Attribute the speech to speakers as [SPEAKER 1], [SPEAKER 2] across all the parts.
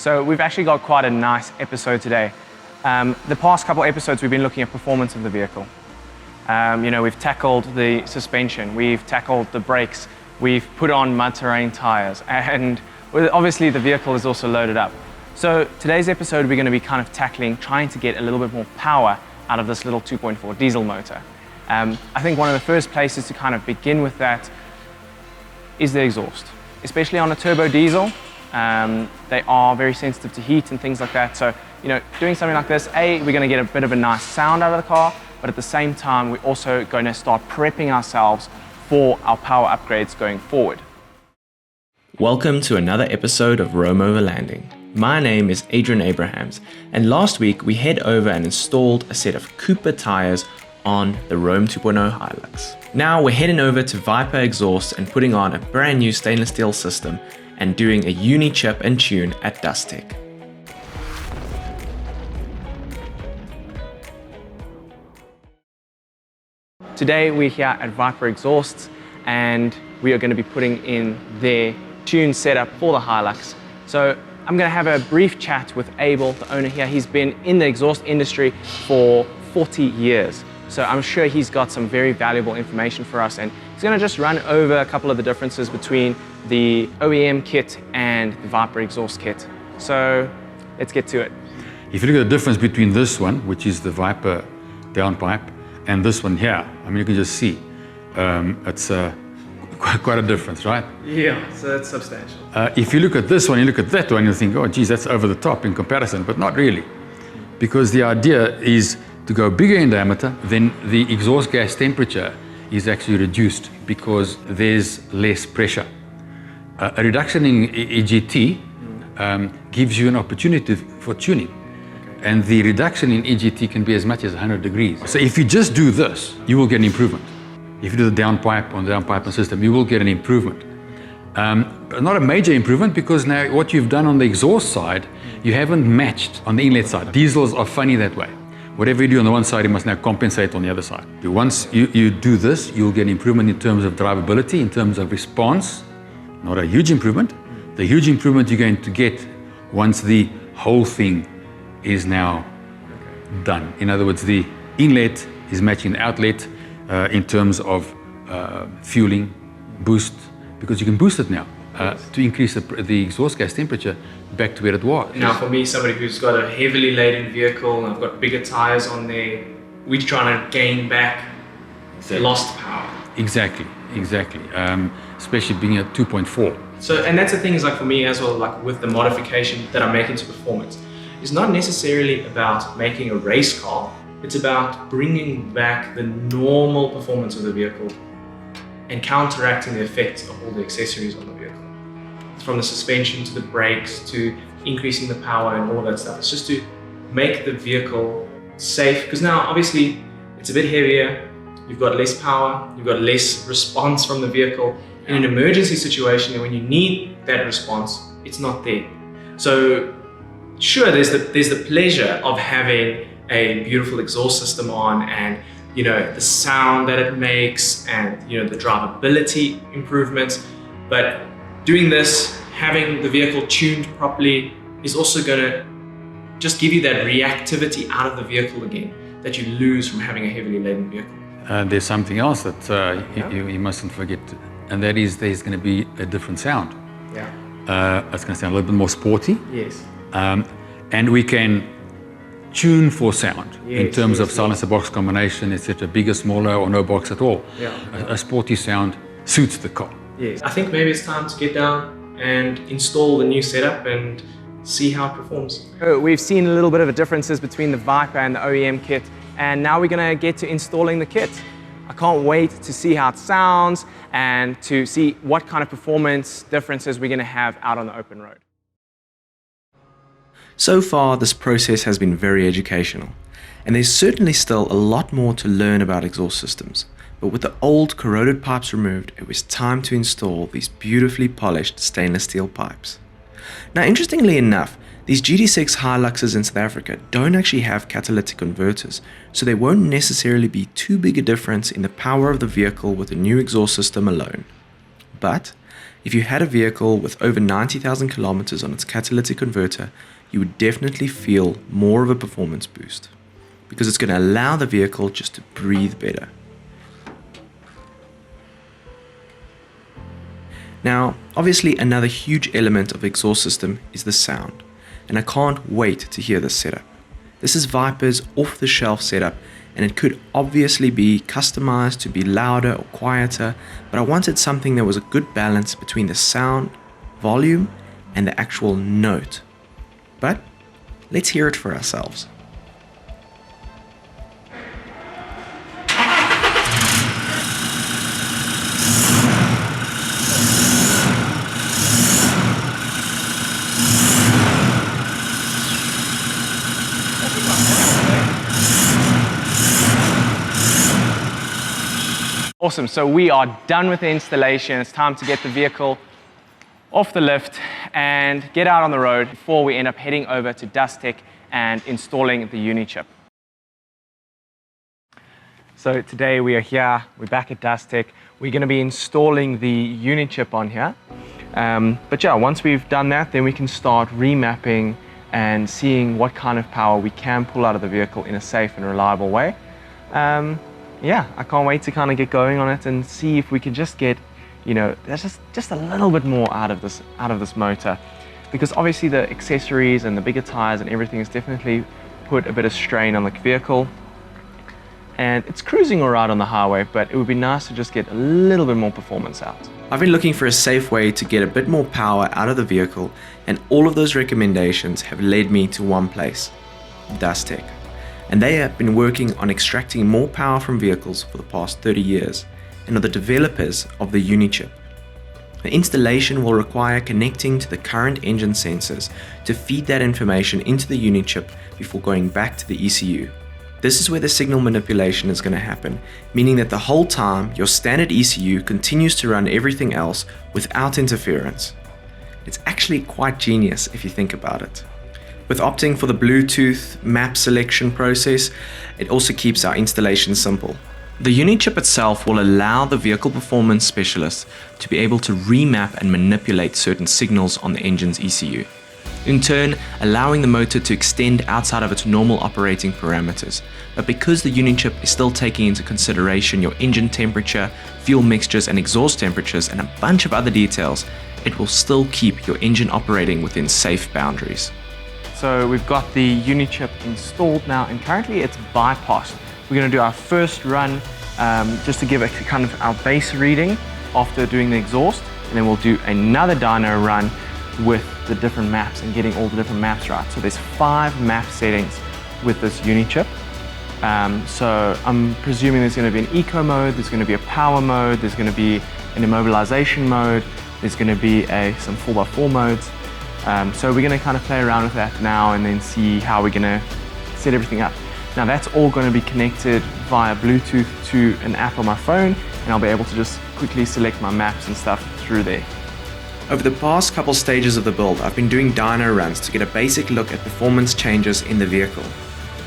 [SPEAKER 1] So we've actually got quite a nice episode today. The past couple episodes we've been looking at performance of the vehicle. We've tackled the suspension, we've tackled the brakes, we've put on mud terrain tires, and obviously the vehicle is also loaded up. So today's episode we're going to be kind of trying to get a little bit more power out of this little 2.4 diesel motor. I think one of the first places to kind of begin with that is the exhaust. Especially on a turbo diesel, they are very sensitive to heat and things like that. So, doing something like this, we're going to get a bit of a nice sound out of the car, but at the same time, we're also going to start prepping ourselves for our power upgrades going forward.
[SPEAKER 2] Welcome to another episode of Rome Overlanding. My name is Adrian Abrahams, and last week we head over and installed a set of Cooper tires on the Rome 2.0 Hilux. Now we're heading over to Viper exhaust and putting on a brand new stainless steel system and doing a UniChip and tune at Dastek.
[SPEAKER 1] Today we're here at Viper Exhausts and we are going to be putting in their tune setup for the Hilux. So I'm going to have a brief chat with Abel, the owner here. He's been in the exhaust industry for 40 years. So I'm sure he's got some very valuable information for us, and he's going to just run over a couple of the differences between the OEM kit and the Viper exhaust kit. So let's get to it.
[SPEAKER 3] If you look at the difference between this one, which is the Viper downpipe, and this one here, I mean, you can just see it's quite a difference, right?
[SPEAKER 1] Yeah, so that's substantial.
[SPEAKER 3] If you look at this one, you look at that one, you think, oh geez, that's over the top in comparison, but not really. Because the idea is to go bigger in diameter, then the exhaust gas temperature is actually reduced because there's less pressure. A reduction in EGT gives you an opportunity for tuning. And the reduction in EGT can be as much as 100 degrees. So if you just do this, you will get an improvement. If you do the downpipe on the downpipe system, you will get an improvement. Not a major improvement, because now what you've done on the exhaust side, you haven't matched on the inlet side. Diesels are funny that way. Whatever you do on the one side, you must now compensate on the other side. Once you do this, you'll get improvement in terms of drivability, in terms of response. Not a huge improvement. The huge improvement you're going to get once the whole thing is now done. In other words, the inlet is matching the outlet in terms of fueling, boost, because you can boost it now to increase the exhaust gas temperature back to where it was.
[SPEAKER 1] Now for me, somebody who's got a heavily laden vehicle and I've got bigger tires on there, we're trying to gain back lost power.
[SPEAKER 3] Exactly. Especially being at 2.4.
[SPEAKER 1] So, and that's the thing is, like for me as well, like with the modification that I'm making to performance, it's not necessarily about making a race car. It's about bringing back the normal performance of the vehicle and counteracting the effects of all the accessories on the vehicle. From the suspension to the brakes to increasing the power and all of that stuff. It's just to make the vehicle safe, because now obviously it's a bit heavier, you've got less power, you've got less response from the vehicle. In an emergency situation, and when you need that response, it's not there. So sure, there's the pleasure of having a beautiful exhaust system on, and the sound that it makes, and the drivability improvements, but doing this, having the vehicle tuned properly, is also going to just give you that reactivity out of the vehicle again that you lose from having a heavily laden vehicle.
[SPEAKER 3] There's something else that you mustn't forget, and that is there's going to be a different sound.
[SPEAKER 1] Yeah.
[SPEAKER 3] It's going to sound a little bit more sporty.
[SPEAKER 1] Yes.
[SPEAKER 3] And we can tune for sound in terms of silencer box combination, etc. Bigger, smaller, or no box at all.
[SPEAKER 1] Yeah.
[SPEAKER 3] A sporty sound suits the car.
[SPEAKER 1] Yes. I think maybe it's time to get down and install the new setup and see how it performs. We've seen a little bit of a differences between the Viper and the OEM kit, and now we're going to get to installing the kit. I can't wait to see how it sounds and to see what kind of performance differences we're going to have out on the open road.
[SPEAKER 2] So far, this process has been very educational, and there's certainly still a lot more to learn about exhaust systems. But with the old corroded pipes removed, it was time to install these beautifully polished stainless steel pipes. Now, interestingly enough, these GT6 Hiluxes in South Africa don't actually have catalytic converters, so there won't necessarily be too big a difference in the power of the vehicle with the new exhaust system alone. But If you had a vehicle with over 90,000 kilometers on its catalytic converter, you would definitely feel more of a performance boost, because it's going to allow the vehicle just to breathe better. Now, obviously another huge element of the exhaust system is the sound, and I can't wait to hear this setup. This is Viper's off-the-shelf setup, and it could obviously be customized to be louder or quieter, but I wanted something that was a good balance between the sound, volume, and the actual note. But let's hear it for ourselves.
[SPEAKER 1] Awesome, so we are done with the installation. It's time to get the vehicle off the lift and get out on the road before we end up heading over to Dastek and installing the UniChip. So today we are here, we're back at Dastek. We're going to be installing the UniChip on here. But yeah, once we've done that, then we can start remapping and seeing what kind of power we can pull out of the vehicle in a safe and reliable way. Yeah, I can't wait to kind of get going on it and see if we can just get, you know, there's just a little bit more out of this motor, because obviously the accessories and the bigger tires and everything has definitely put a bit of strain on the vehicle, and it's cruising all right on the highway, but it would be nice to just get a little bit more performance out.
[SPEAKER 2] I've been looking for a safe way to get a bit more power out of the vehicle, and all of those recommendations have led me to one place, Dastek. And they have been working on extracting more power from vehicles for the past 30 years and are the developers of the UniChip. The installation will require connecting to the current engine sensors to feed that information into the UniChip before going back to the ECU. This is where the signal manipulation is going to happen, meaning that the whole time your standard ECU continues to run everything else without interference. It's actually quite genius if you think about it. With opting for the Bluetooth map selection process, it also keeps our installation simple. The UniChip itself will allow the vehicle performance specialist to be able to remap and manipulate certain signals on the engine's ECU, in turn allowing the motor to extend outside of its normal operating parameters. But because the UniChip is still taking into consideration your engine temperature, fuel mixtures and exhaust temperatures and a bunch of other details, it will still keep your engine operating within safe boundaries.
[SPEAKER 1] So we've got the UniChip installed now, and currently it's bypassed. We're going to do our first run just to give a kind of our base reading after doing the exhaust, and then we'll do another dyno run with the different maps and getting all the different maps right. So there's 5 map settings with this UniChip. So I'm presuming there's going to be an eco mode, there's going to be a power mode, there's going to be an immobilization mode, there's going to be some 4x4 modes. So we're going to kind of play around with that now and then see how we're going to set everything up. Now that's all going to be connected via Bluetooth to an app on my phone, and I'll be able to just quickly select my maps and stuff through there.
[SPEAKER 2] Over the past couple stages of the build, I've been doing dyno runs to get a basic look at performance changes in the vehicle.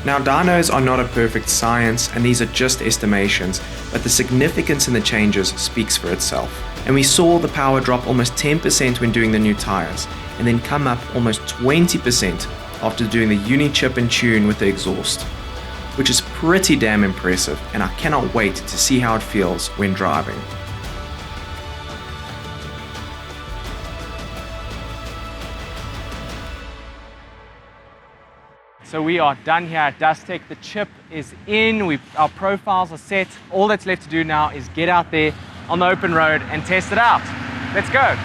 [SPEAKER 2] Now dynos are not a perfect science, and these are just estimations, but the significance in the changes speaks for itself. And we saw the power drop almost 10% when doing the new tires, and then come up almost 20% after doing the UniChip and tune with the exhaust, which is pretty damn impressive, and I cannot wait to see how it feels when driving.
[SPEAKER 1] So we are done here at Dastek. The chip is in, our profiles are set. All that's left to do now is get out there on the open road and test it out. Let's go.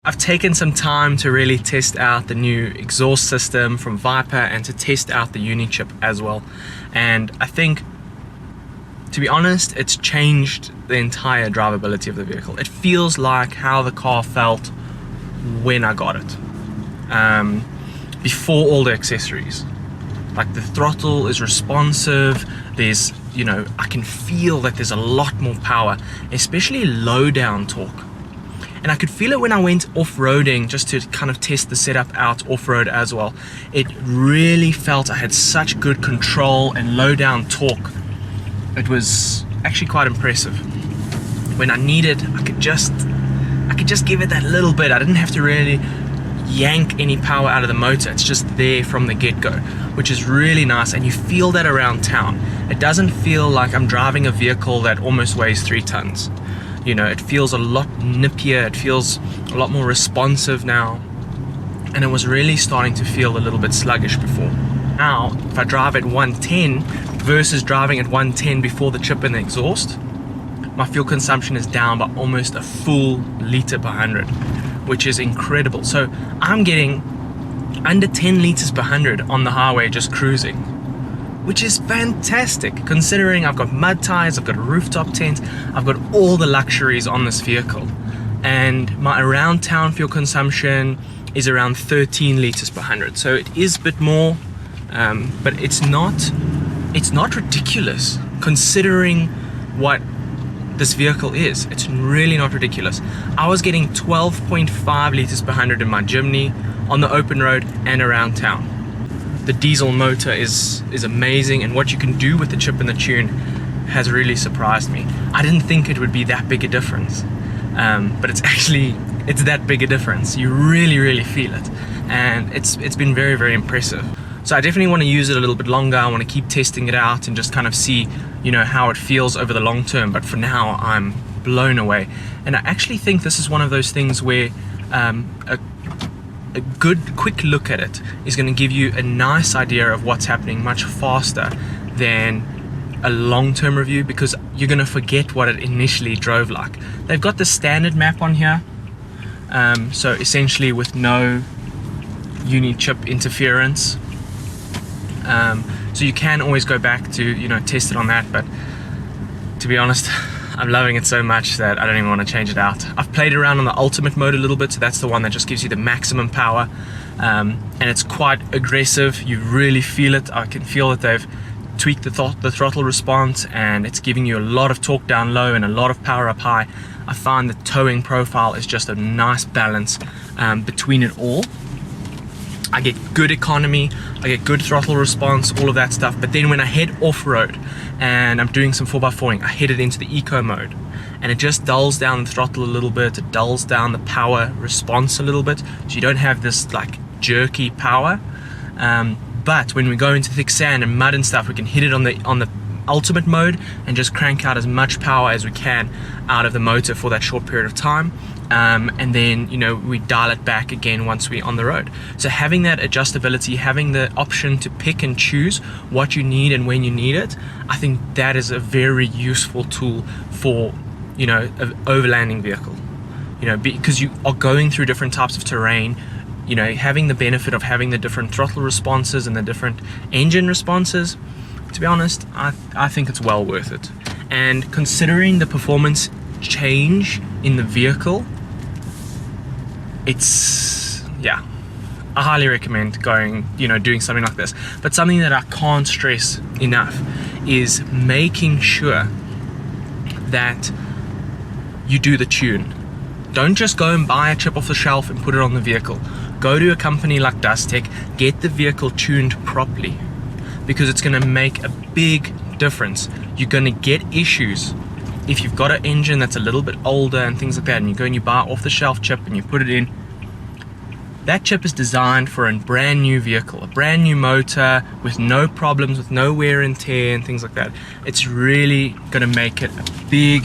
[SPEAKER 1] I've taken some time to really test out the new exhaust system from Viper and to test out the UniChip as well. And I think, to be honest, it's changed the entire drivability of the vehicle. It feels like how the car felt when I got it, before all the accessories. Like the throttle is responsive, there's, you know, I can feel that there's a lot more power, especially low down torque. And I could feel it when I went off-roading just to kind of test the setup out off-road as well. It really felt I had such good control and low down torque. It was actually quite impressive.
[SPEAKER 2] when I needed, I could just give it that little bit. I didn't have to really yank any power out of the motor. It's just there from the get-go, which is really nice, and you feel that around town. It doesn't feel like I'm driving a vehicle that almost weighs 3 tons. You know, it feels a lot nippier, it feels a lot more responsive now, and it was really starting to feel a little bit sluggish before. Now, if I drive at 110 versus driving at 110 before the chip and the exhaust, my fuel consumption is down by almost a full liter per 100, which is incredible. So I'm getting under 10 liters per 100 on the highway just cruising, which is fantastic considering I've got mud tires, I've got a rooftop tent, I've got all the luxuries on this vehicle. And my around town fuel consumption is around 13 liters per 100. So it is a bit more, but it's not ridiculous considering what this vehicle is. It's really not ridiculous. I was getting 12.5 liters per 100 in my Jimny, on the open road and around town. The diesel motor is amazing, and what you can do with the chip and the tune has really surprised me. I didn't think it would be that big a difference, but it's that big a difference. You really feel it, and it's been very impressive. So I definitely want to use it a little bit longer. I want to keep testing it out and just kind of see, you know, how it feels over the long term. But for now, I'm blown away. And I actually think this is one of those things where a good quick look at it is going to give you a nice idea of what's happening much faster than a long-term review, because you're going to forget what it initially drove like. They've got the standard map on here. So essentially with no UniChip interference. So you can always go back to, you know, test it on that, but to be honest, I'm loving it so much that I don't even want to change it out. I've played around on the ultimate mode a little bit, so that's the one that just gives you the maximum power, and it's quite aggressive. You really feel it. I can feel that they've tweaked the throttle response, and it's giving you a lot of torque down low and a lot of power up high. I find the towing profile is just a nice balance between it all. I get good economy, I get good throttle response, all of that stuff. But then when I head off-road and I'm doing some 4x4ing, I head it into the eco mode, and it just dulls down the throttle a little bit, it dulls down the power response a little bit, so you don't have this like jerky power. But when we go into thick sand and mud and stuff, we can hit it on the ultimate mode and just crank out as much power as we can out of the motor for that short period of time. And then, you know, we dial it back again once we're on the road. So having that adjustability, having the option to pick and choose what you need and when you need it, I think that is a very useful tool for, you know, an overlanding vehicle. You know, because you are going through different types of terrain, you know, having the benefit of having the different throttle responses and the different engine responses, to be honest, I think it's well worth it. And considering the performance change in the vehicle, yeah, I highly recommend doing something like this. But something that I can't stress enough is making sure that you do the tune. Don't just go and buy a chip off the shelf and put it on the vehicle. Go to a company like Dastek, get the vehicle tuned properly, because it's going to make a big difference. You're going to get issues if you've got an engine that's a little bit older and things like that, and you go and you buy off the shelf chip and you put it in. That chip is designed for a brand new vehicle, a brand new motor with no problems, with no wear and tear and things like that. It's really going to make it a big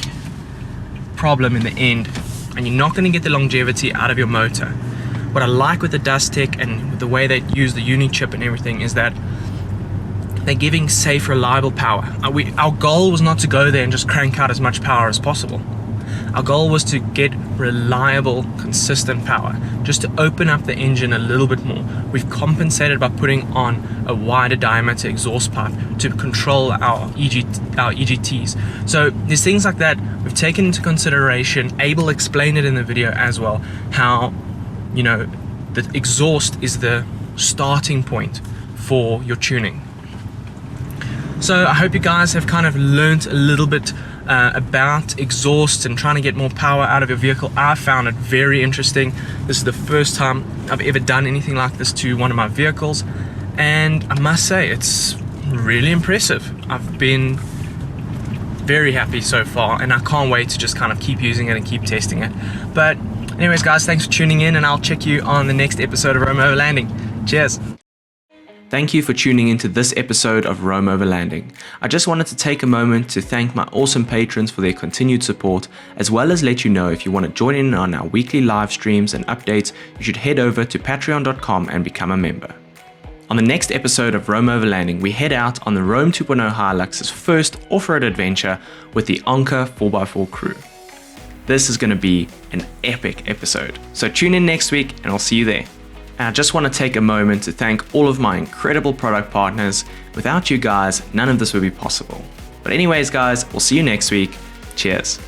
[SPEAKER 2] problem in the end, and you're not going to get the longevity out of your motor. What I like with the Dastek and with the way they use the UniChip and everything is that they're giving safe, reliable power. Our goal was not to go there and just crank out as much power as possible. Our goal was to get reliable, consistent power, just to open up the engine a little bit more. We've compensated by putting on a wider diameter exhaust pipe to control our EGTs. So there's things like that we've taken into consideration. Abel explained it in the video as well, how, you know, the exhaust is the starting point for your tuning. So I hope you guys have kind of learned a little bit about exhaust and trying to get more power out of your vehicle. I found it very interesting. This is the first time I've ever done anything like this to one of my vehicles, and I must say it's really impressive. I've been very happy so far, and I can't wait to just kind of keep using it and keep testing it. But anyways guys, thanks for tuning in, and I'll check you on the next episode of Rome Overlanding. Cheers! Thank you for tuning into this episode of Rome Overlanding. I just wanted to take a moment to thank my awesome patrons for their continued support, as well as let you know if you want to join in on our weekly live streams and updates, you should head over to patreon.com and become a member. On the next episode of Rome Overlanding, we head out on the Rome 2.0 Hilux's first off-road adventure with the Anker 4x4 crew. This is going to be an epic episode, so tune in next week and I'll see you there. And I just want to take a moment to thank all of my incredible product partners. Without you guys, none of this would be possible. But anyways guys, we'll see you next week. Cheers.